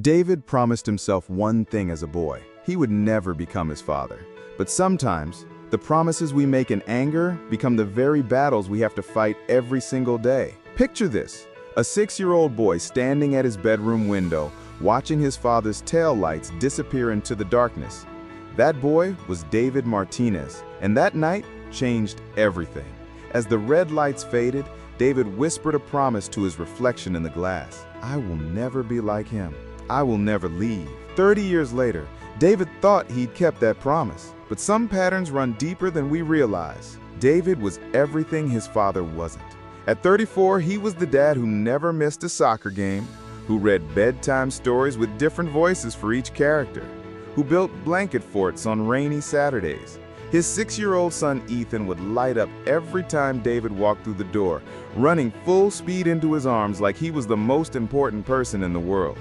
David promised himself one thing as a boy. He would never become his father. But sometimes, the promises we make in anger become the very battles we have to fight every single day. Picture this: a 6-year-old boy standing at his bedroom window, watching his father's taillights disappear into the darkness. That boy was David Martinez, and that night changed everything. As the red lights faded, David whispered a promise to his reflection in the glass. "I will never be like him. I will never leave." 30 years later, David thought he'd kept that promise. But some patterns run deeper than we realize. David was everything his father wasn't. At 34, he was the dad who never missed a soccer game, who read bedtime stories with different voices for each character, who built blanket forts on rainy Saturdays. His 6-year-old son Ethan would light up every time David walked through the door, running full speed into his arms like he was the most important person in the world.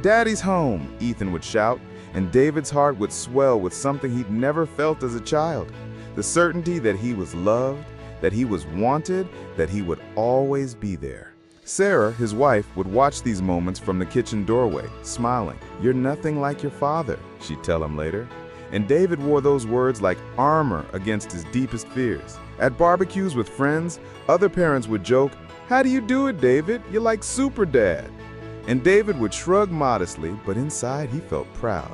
"Daddy's home," Ethan would shout, and David's heart would swell with something he'd never felt as a child. The certainty that he was loved, that he was wanted, that he would always be there. Sarah, his wife, would watch these moments from the kitchen doorway, smiling. "You're nothing like your father," she'd tell him later. And David wore those words like armor against his deepest fears. At barbecues with friends, other parents would joke, "How do you do it, David? You're like super dad." And David would shrug modestly, but inside he felt proud.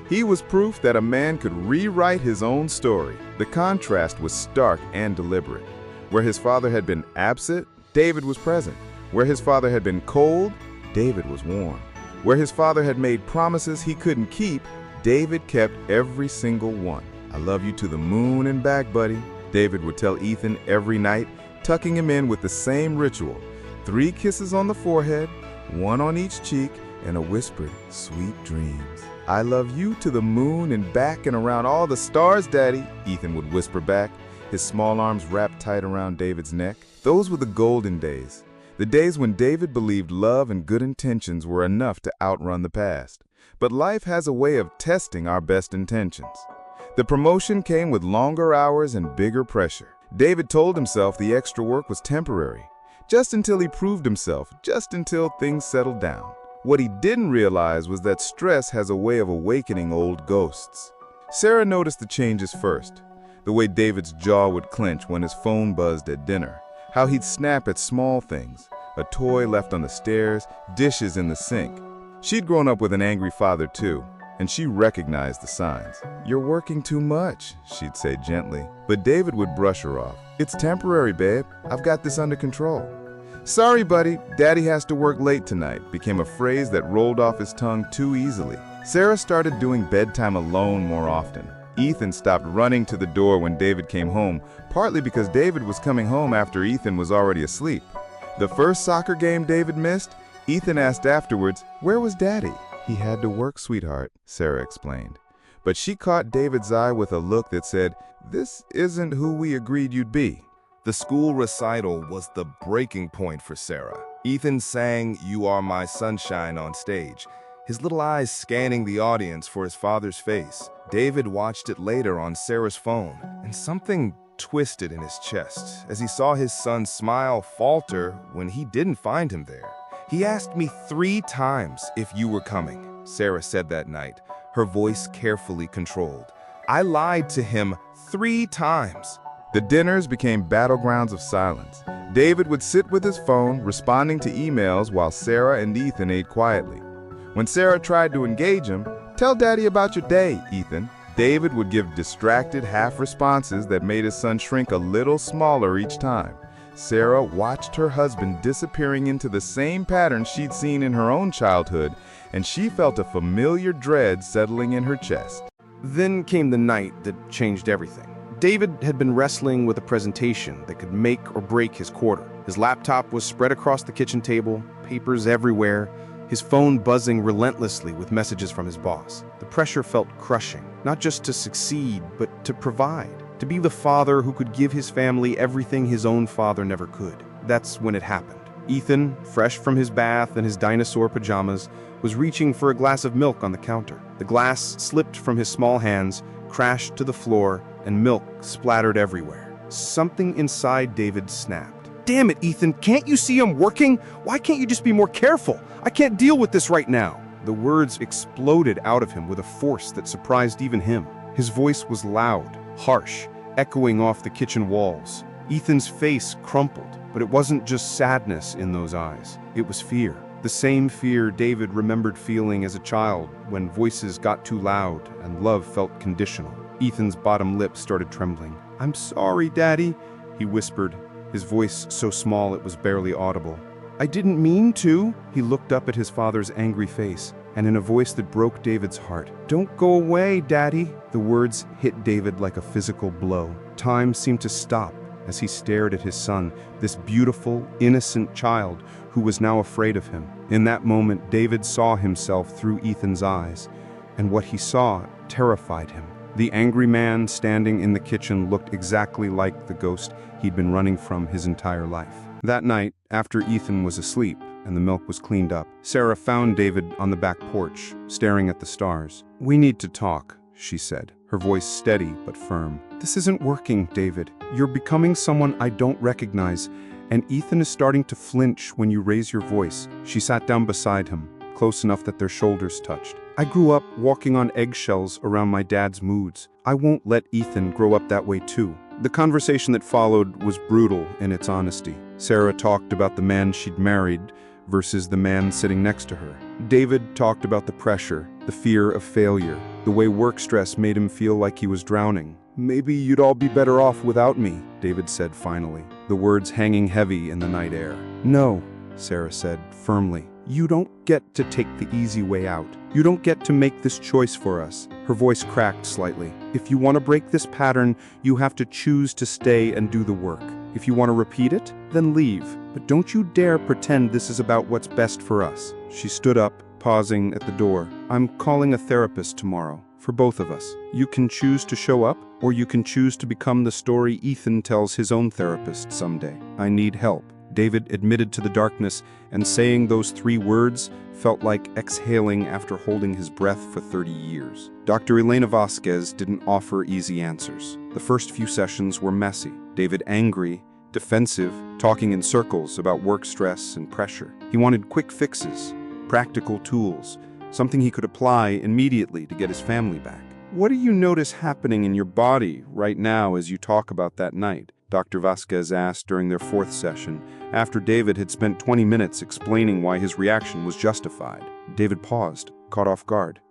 He was proof that a man could rewrite his own story. The contrast was stark and deliberate. Where his father had been absent, David was present. Where his father had been cold, David was warm. Where his father had made promises he couldn't keep, David kept every single one. "I love you to the moon and back, buddy," David would tell Ethan every night, tucking him in with the same ritual. 3 kisses on the forehead, 1 on each cheek, and a whispered, "Sweet dreams." "I love you to the moon and back and around all the stars, Daddy," Ethan would whisper back, his small arms wrapped tight around David's neck. Those were the golden days. The days when David believed love and good intentions were enough to outrun the past. But life has a way of testing our best intentions. The promotion came with longer hours and bigger pressure. David told himself the extra work was temporary, just until he proved himself, just until things settled down. What he didn't realize was that stress has a way of awakening old ghosts. Sarah noticed the changes first. The way David's jaw would clench when his phone buzzed at dinner. How he'd snap at small things, a toy left on the stairs, dishes in the sink. She'd grown up with an angry father too, and she recognized the signs. "You're working too much," she'd say gently. But David would brush her off. "It's temporary, babe. I've got this under control." "Sorry, buddy, Daddy has to work late tonight," became a phrase that rolled off his tongue too easily. Sarah started doing bedtime alone more often. Ethan stopped running to the door when David came home, partly because David was coming home after Ethan was already asleep. The first soccer game David missed, Ethan asked afterwards, "Where was Daddy?" "He had to work, sweetheart," Sarah explained. But she caught David's eye with a look that said, "This isn't who we agreed you'd be." The school recital was the breaking point for Sarah. Ethan sang "You Are My Sunshine" on stage, his little eyes scanning the audience for his father's face. David watched it later on Sarah's phone, and something twisted in his chest as he saw his son's smile falter when he didn't find him there. "He asked me 3 times if you were coming," Sarah said that night, her voice carefully controlled. "I lied to him 3 times. The dinners became battlegrounds of silence. David would sit with his phone, responding to emails while Sarah and Ethan ate quietly. When Sarah tried to engage him, "Tell Daddy about your day, Ethan," David would give distracted half responses that made his son shrink a little smaller each time. Sarah watched her husband disappearing into the same pattern she'd seen in her own childhood, and she felt a familiar dread settling in her chest. Then came the night that changed everything. David had been wrestling with a presentation that could make or break his quarter. His laptop was spread across the kitchen table, papers everywhere, his phone buzzing relentlessly with messages from his boss. The pressure felt crushing, not just to succeed, but to provide, to be the father who could give his family everything his own father never could. That's when it happened. Ethan, fresh from his bath in his dinosaur pajamas, was reaching for a glass of milk on the counter. The glass slipped from his small hands, crashed to the floor, and milk splattered everywhere. Something inside David snapped. "Damn it, Ethan, can't you see I'm working? Why can't you just be more careful? I can't deal with this right now." The words exploded out of him with a force that surprised even him. His voice was loud, harsh, echoing off the kitchen walls. Ethan's face crumpled, but it wasn't just sadness in those eyes. It was fear. The same fear David remembered feeling as a child when voices got too loud and love felt conditional. Ethan's bottom lip started trembling. "I'm sorry, Daddy," he whispered, his voice so small it was barely audible. "I didn't mean to." He looked up at his father's angry face, and in a voice that broke David's heart, "Don't go away, Daddy." The words hit David like a physical blow. Time seemed to stop as he stared at his son, this beautiful, innocent child who was now afraid of him. In that moment, David saw himself through Ethan's eyes, and what he saw terrified him. The angry man standing in the kitchen looked exactly like the ghost he'd been running from his entire life. That night, after Ethan was asleep and the milk was cleaned up, Sarah found David on the back porch, staring at the stars. "We need to talk," she said, her voice steady but firm. "This isn't working, David. You're becoming someone I don't recognize, and Ethan is starting to flinch when you raise your voice." She sat down beside him, close enough that their shoulders touched. "I grew up walking on eggshells around my dad's moods. I won't let Ethan grow up that way too." The conversation that followed was brutal in its honesty. Sarah talked about the man she'd married versus the man sitting next to her. David talked about the pressure, the fear of failure, the way work stress made him feel like he was drowning. "Maybe you'd all be better off without me," David said finally, the words hanging heavy in the night air. "No," Sarah said firmly. "You don't get to take the easy way out. You don't get to make this choice for us." Her voice cracked slightly. "If you want to break this pattern, you have to choose to stay and do the work. If you want to repeat it, then leave. But don't you dare pretend this is about what's best for us." She stood up, pausing at the door. "I'm calling a therapist tomorrow, for both of us. You can choose to show up, or you can choose to become the story Ethan tells his own therapist someday. I need help." David admitted to the darkness, and saying those 3 words felt like exhaling after holding his breath for 30 years. Dr. Elena Vasquez didn't offer easy answers. The first few sessions were messy. David angry, defensive, talking in circles about work stress and pressure. He wanted quick fixes, practical tools, something he could apply immediately to get his family back. "What do you notice happening in your body right now as you talk about that night?" Dr. Vasquez asked during their 4th session, after David had spent 20 minutes explaining why his reaction was justified. David paused, caught off guard.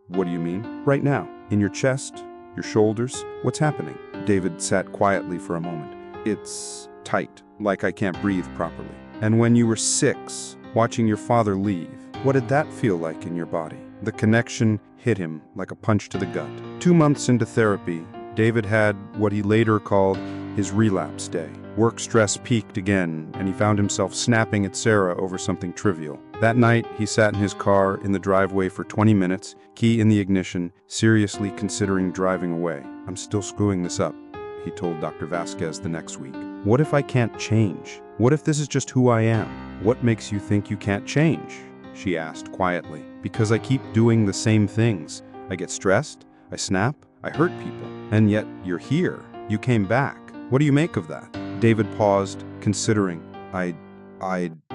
What do you mean?" "Right now. In your chest, your shoulders, what's happening?" David sat quietly for a moment. "It's tight, like I can't breathe properly." "And when you were 6, watching your father leave, what did that feel like in your body?" The connection hit him like a punch to the gut. 2 months into therapy, David had what he later called his relapse day. Work stress peaked again, and he found himself snapping at Sarah over something trivial. That night, he sat in his car in the driveway for 20 minutes, key in the ignition, seriously considering driving away. "I'm still screwing this up," he told Dr. Vasquez the next week. "What if I can't change? What if this is just who I am?" "What makes you think you can't change?" she asked quietly. "Because I keep doing the same things. I get stressed, I snap, I hurt people. And yet, you're here. You came back. What do you make of that?" David paused, considering. I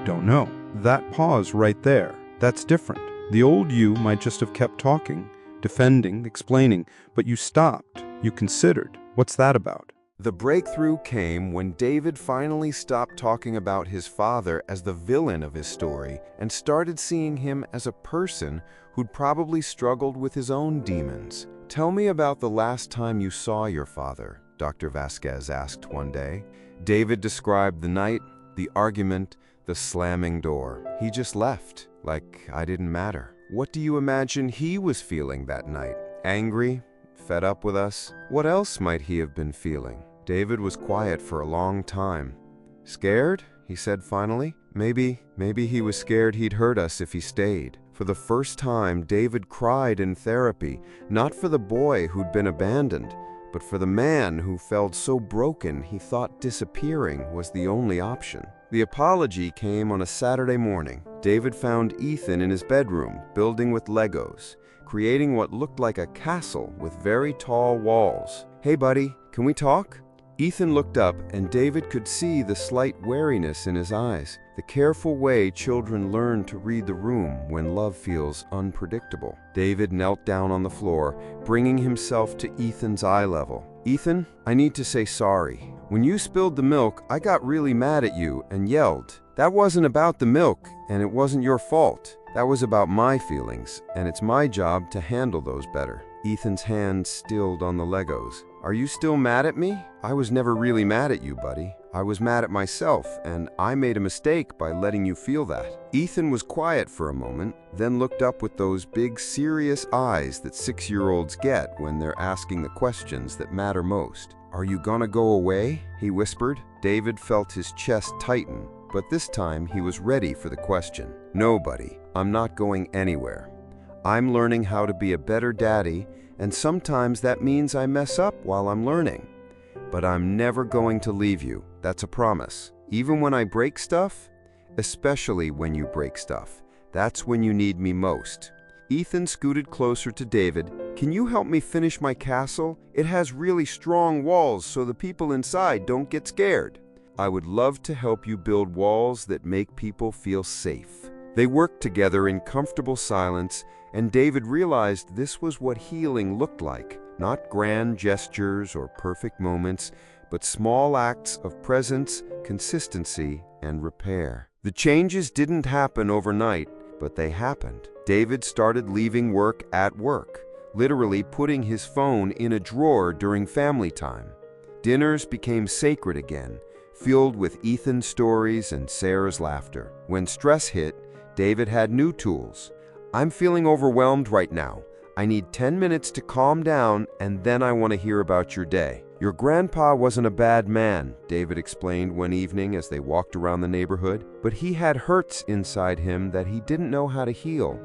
don't know." That pause right there, that's different. The old you might just have kept talking, defending, explaining, but you stopped. You considered. What's that about? The breakthrough came when David finally stopped talking about his father as the villain of his story and started seeing him as a person who'd probably struggled with his own demons. "Tell me about the last time you saw your father," Dr. Vasquez asked one day. David described the night, the argument, the slamming door. "He just left, like I didn't matter." "What do you imagine he was feeling that night? Angry? Fed up with us? What else might he have been feeling?" David was quiet for a long time. "Scared?" he said finally. Maybe he was scared he'd hurt us if he stayed." For the first time, David cried in therapy, not for the boy who'd been abandoned, but for the man who felt so broken he thought disappearing was the only option. The apology came on a Saturday morning. David found Ethan in his bedroom, building with Legos, creating what looked like a castle with very tall walls. "Hey buddy, can we talk?" Ethan looked up and David could see the slight wariness in his eyes. the careful way children learn to read the room when love feels unpredictable. David knelt down on the floor, bringing himself to Ethan's eye level. "Ethan, I need to say sorry. When you spilled the milk, I got really mad at you and yelled. That wasn't about the milk, and it wasn't your fault. That was about my feelings, and it's my job to handle those better." Ethan's hand stilled on the Legos. "Are you still mad at me? I was never really mad at you, buddy. I was mad at myself, and I made a mistake by letting you feel that." Ethan was quiet for a moment, then looked up with those big, serious eyes that 6-year-olds get when they're asking the questions that matter most. "Are you gonna go away?" he whispered. David felt his chest tighten, but this time he was ready for the question. "No, buddy, I'm not going anywhere. I'm learning how to be a better daddy, and sometimes that means I mess up while I'm learning. But I'm never going to leave you. That's a promise. Even when I break stuff, especially when you break stuff, that's when you need me most." Ethan scooted closer to David. "Can you help me finish my castle? It has really strong walls so the people inside don't get scared." "I would love to help you build walls that make people feel safe." They worked together in comfortable silence, and David realized this was what healing looked like. Not grand gestures or perfect moments, but small acts of presence, consistency, and repair. The changes didn't happen overnight, but they happened. David started leaving work at work, literally putting his phone in a drawer during family time. Dinners became sacred again, filled with Ethan's stories and Sarah's laughter. When stress hit, David had new tools. "I'm feeling overwhelmed right now. I need 10 minutes to calm down, and then I want to hear about your day." "Your grandpa wasn't a bad man," David explained one evening as they walked around the neighborhood, "but he had hurts inside him that he didn't know how to heal.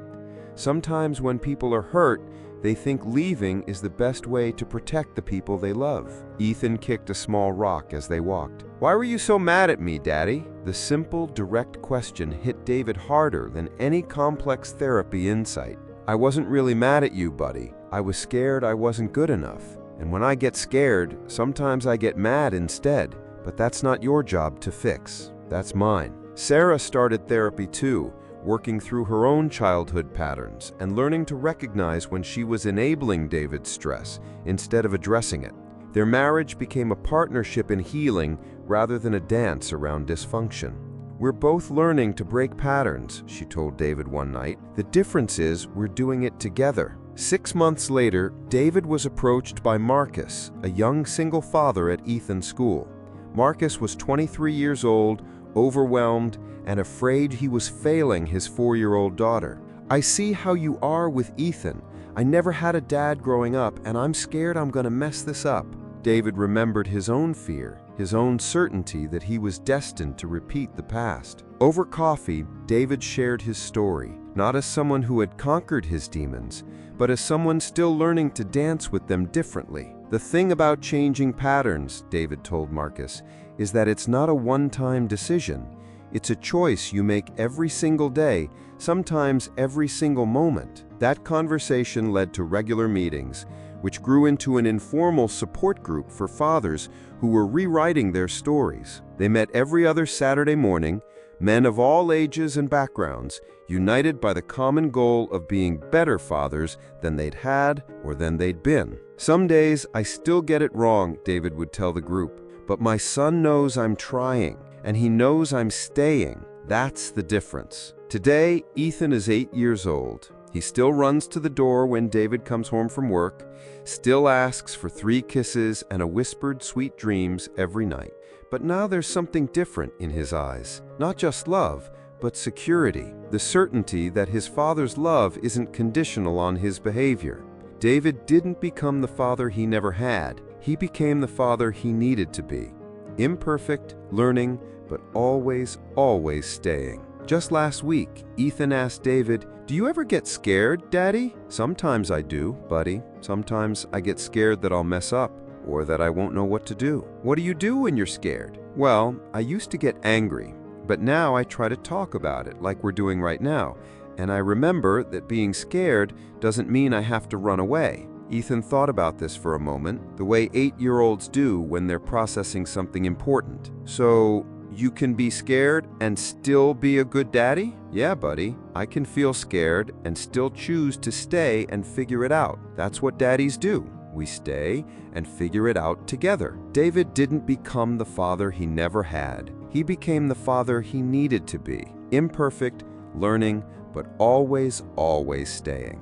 Sometimes when people are hurt, they think leaving is the best way to protect the people they love." Ethan kicked a small rock as they walked. "Why were you so mad at me, Daddy?" The simple, direct question hit David harder than any complex therapy insight. "I wasn't really mad at you, buddy. I was scared I wasn't good enough. And when I get scared, sometimes I get mad instead. But that's not your job to fix. That's mine." Sarah started therapy too, working through her own childhood patterns and learning to recognize when she was enabling David's stress instead of addressing it. Their marriage became a partnership in healing rather than a dance around dysfunction. "We're both learning to break patterns," she told David one night. "The difference is we're doing it together." 6 months later, David was approached by Marcus, a young single father at Ethan's school. Marcus was 23 years old, overwhelmed, and afraid he was failing his 4-year-old daughter. "I see how you are with Ethan. I never had a dad growing up, and I'm scared I'm going to mess this up." David remembered his own fear, his own certainty that he was destined to repeat the past. Over coffee, David shared his story, not as someone who had conquered his demons, but as someone still learning to dance with them differently. "The thing about changing patterns," David told Marcus, "is that it's not a one-time decision. It's a choice you make every single day, sometimes every single moment." That conversation led to regular meetings, which grew into an informal support group for fathers who were rewriting their stories. They met every other Saturday morning, men of all ages and backgrounds, united by the common goal of being better fathers than they'd had or than they'd been. "Some days I still get it wrong," David would tell the group, "but my son knows I'm trying, and he knows I'm staying. That's the difference." Today, Ethan is 8 years old. He still runs to the door when David comes home from work, still asks for 3 kisses and a whispered sweet dreams every night. But now there's something different in his eyes. Not just love, but security. The certainty that his father's love isn't conditional on his behavior. David didn't become the father he never had. He became the father he needed to be. Imperfect, learning, but always, always staying. Just last week, Ethan asked David, "Do you ever get scared, Daddy?" "Sometimes I do, buddy. Sometimes I get scared that I'll mess up, or that I won't know what to do." "What do you do when you're scared?" "Well, I used to get angry, but now I try to talk about it like we're doing right now, and I remember that being scared doesn't mean I have to run away." Ethan thought about this for a moment, the way 8-year-olds do when they're processing something important. "So, You can be scared and still be a good daddy? Yeah, buddy, I can feel scared and still choose to stay and figure it out. That's what daddies do. We stay and figure it out together. David didn't become the father he never had. He became the father he needed to be. Imperfect, learning, but always, always staying.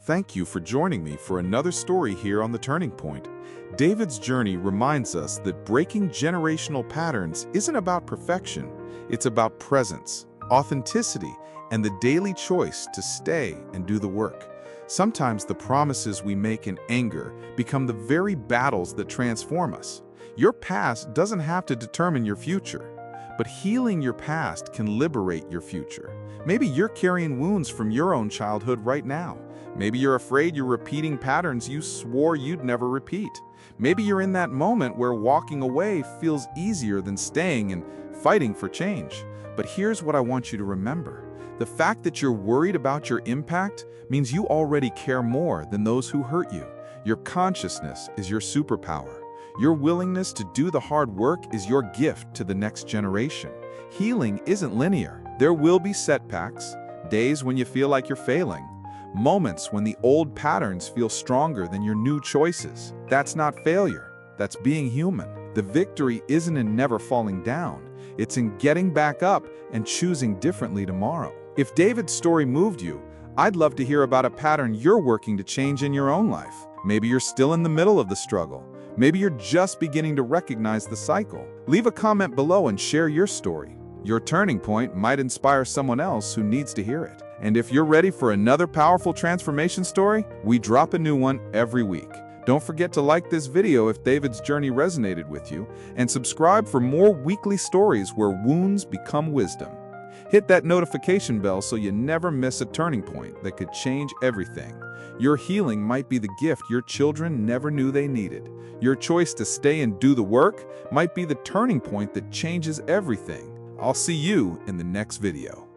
Thank you for joining me for another story here on The Turning Point. David's journey reminds us that breaking generational patterns isn't about perfection. It's about presence, authenticity, and the daily choice to stay and do the work. Sometimes the promises we make in anger become the very battles that transform us. Your past doesn't have to determine your future, but healing your past can liberate your future. Maybe you're carrying wounds from your own childhood right now. Maybe you're afraid you're repeating patterns you swore you'd never repeat. Maybe you're in that moment where walking away feels easier than staying and fighting for change. But here's what I want you to remember. The fact that you're worried about your impact means you already care more than those who hurt you. Your consciousness is your superpower. Your willingness to do the hard work is your gift to the next generation. Healing isn't linear. There will be setbacks, days when you feel like you're failing, moments when the old patterns feel stronger than your new choices. That's not failure. That's being human. The victory isn't in never falling down. It's in getting back up and choosing differently tomorrow. If David's story moved you, I'd love to hear about a pattern you're working to change in your own life. Maybe you're still in the middle of the struggle. Maybe you're just beginning to recognize the cycle. Leave a comment below and share your story. Your turning point might inspire someone else who needs to hear it. And if you're ready for another powerful transformation story, we drop a new one every week. Don't forget to like this video if David's journey resonated with you, and subscribe for more weekly stories where wounds become wisdom. Hit that notification bell so you never miss a turning point that could change everything. Your healing might be the gift your children never knew they needed. Your choice to stay and do the work might be the turning point that changes everything. I'll see you in the next video.